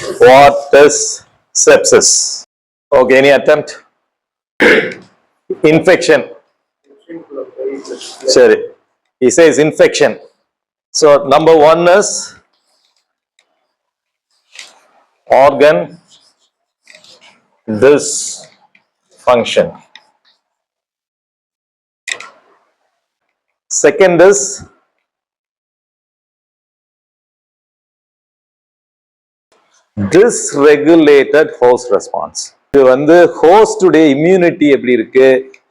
What is sepsis? Okay, any attempt? Infection. Sorry. He says infection. So number one is organ dysfunction. Second is dysregulated host response. இது வந்து host உடைய immunity எப்படி இருக்கு,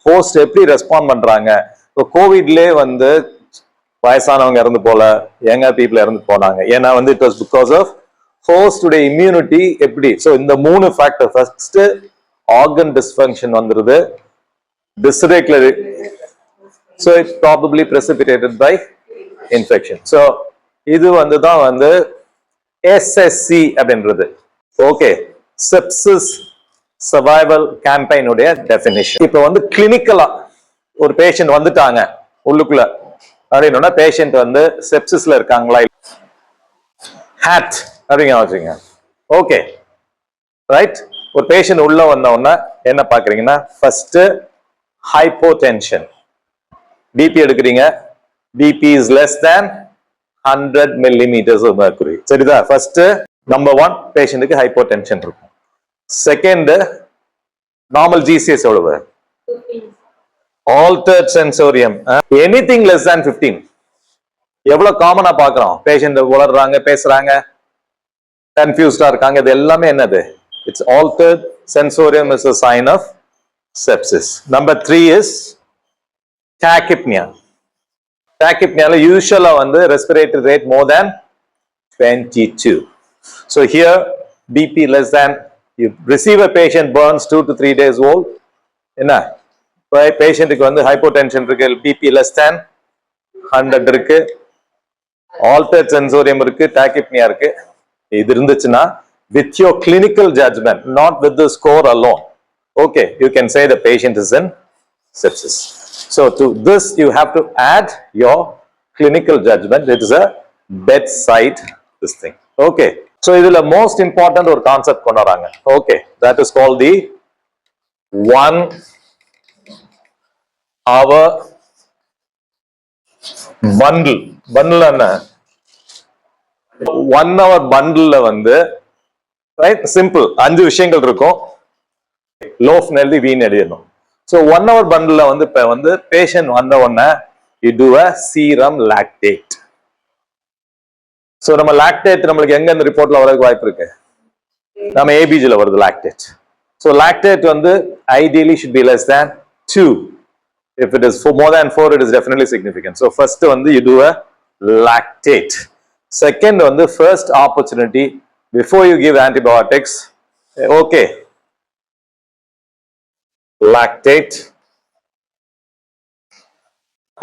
host எப்படி respond பண்றாங்க. இப்போ கோவிட்லேயே வந்து வயசானவங்க இறந்து போல, யங்கர் பீப்புள் இறந்து போனாங்க. ஏன்னா வந்து it was because of host உடைய immunity எப்படி. ஸோ இந்த மூணு ஃபேக்டர், ஃபர்ஸ்ட் ஆர்கன் டிஸ்ஃபங்க்ஷன் வந்துருது, dysregulated, so it's probably precipitated by infection. So இது வந்து தான் வந்து SSC அப்படின்றது. ஓகே, செப்சிஸ் சர்வைவல் கேம்பெயின் உடைய டெஃபினிஷன். இப்போ வந்து கிளினிக்கலா ஒரு பேஷண்ட் வந்துட்டாங்க உள்ளுக்குள்ள அப்படின்னா, பேஷண்ட் வந்து செப்சிஸ்ல இருக்காங்களா, ஹேட் அப்படிங்க வச்சுங்க. Okay right. ஒரு பேஷண்ட் உள்ள வந்த உடனே என்ன பாக்குறீங்கன்னா, ஃபர்ஸ்ட் ஹைப்போடென்ஷன், பிபி எடுக்கிறீங்க, BP is less than 100 millimeters of mercury. சரிதா? ஃபர்ஸ்ட் நம்பர் ஒன் பேஷண்ட்டுக்கு ஹைப்போடென்ஷன் இருக்கும். செகண்ட் நார்மல் ஜிசிஎஸ் எவ்வளவு? Altered sensorium anything less than 15. எவ்வளவு காமனா பாக்குறோம், பேஷண்ட் உளறாங்க, பேசுறாங்க, கன்ஃபியூஸ்டா இருக்காங்க, இது எல்லாமே என்னது? It's altered sensorium is a sign of sepsis. Number 3 is tachypnea. Tachypnea usually வந்து respiratory rate more than 22. So here BP less than, you receive a patient burns 2 to 3 days old, என்ன பேஷண்ட்டுக்கு வந்து hypotension இருக்கு, BP less than 100 இருக்கு, altered sensorium இருக்கு, டாக்கிப்னியா இருக்கு. இது இருந்துச்சுன்னா with your clinical judgment, not with the score alone, okay, you can say the patient is in sepsis. So to this you have to add your clinical judgment. It is a bedside this thing. Okay. So இதுல most important ஒரு concept கொண்டு வராங்க. Okay. That is called the 1 hour bundle. Bundle என்ன? 1 hour bundle வந்து right simple 5 விஷயங்கள் இருக்கும். Loaf எழுதி வீண் எழுதணும். So 1 hour bundle வந்து இப்ப வந்து பேஷண்ட் வந்த உடனே you do a serum lactate. So நம்ம lactate நம்மளுக்கு எங்க இந்த ரிப்போர்ட்ல வரதுக்கு வாய்ப்பு இருக்கு? நம்ம ABG ல வருது lactate. So lactate வந்து ideally should be less than 2. If it is more than 4, it is definitely significant. So first வந்து you do a lactate. Second வந்து first opportunity before you give antibiotics, okay, lactate,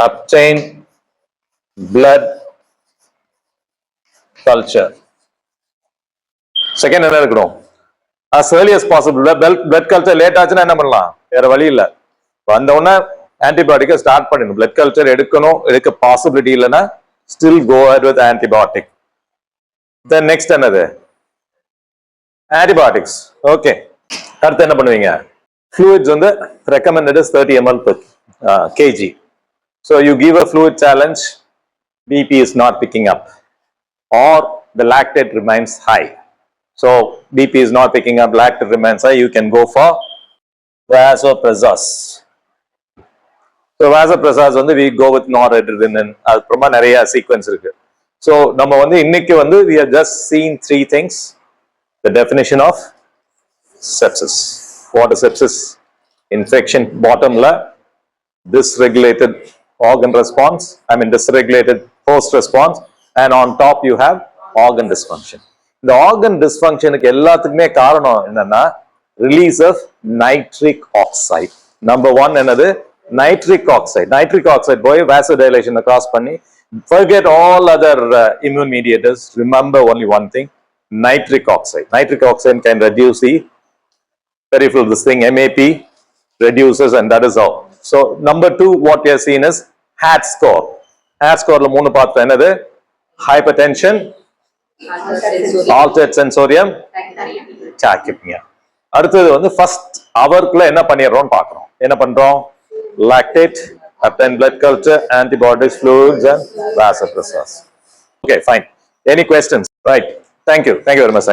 obtain blood culture. Second என்ன இருக்கணும்? As early as possible. Blood culture late ஆச்சுன்னா என்ன பண்ணலாம்? வேற வழி இல்ல, வந்த உடனே ஆன்டிபயோட்டிக்கை ஸ்டார்ட் பண்ணிடணும். blood culture எடுக்கணும், எடுக்க பாசிபிலிட்டி இல்லைன்னா still go ahead with antibiotic. Then next என்னது? antibiotics. Okay. அடுத்து என்ன பண்ணுவீங்க? fluids on the recommended is 30 ml per kg. So you give a fluid challenge, BP is not picking up, or the lactate remains high. So BP is not picking up, lactate remains high, you can go for vasopressors. So vasopressors வந்து we go with noradrenaline. அப்புறமா நிறைய sequence இருக்கு. So நம்ம வந்து இன்னைக்கு வந்து we have just seen 3 things. The definition of sepsis. What is sepsis? Infection, bottom la dysregulated organ response, dysregulated host response, and on top you have organ dysfunction. The organ dysfunction க்கு எல்லாத்துக்குமே காரணம் என்னன்னா release of nitric oxide. Number 1 என்னது? nitric oxide. Nitric oxide போய் vasodilation cross பண்ணி, forget all other immune mediators, remember only one thing, nitric oxide. Nitric oxide can reduce the peripheral, this thing MAP reduces, and that is all. So number 2 what we have seen is HAT score. HAT score la மூணு பார்த்தா என்னது? hypertension, altered sensorium, கேட்குப்பீங்க. அடுத்தது வந்து first அவருக்குள்ள என்ன பண்ணிடுறோம் பார்க்குறோம். என்ன பண்றோம்? Lactate, obtain blood culture, antibodies, fluids, and vasopressors. Okay, fine. Any questions? Right. Thank you very much.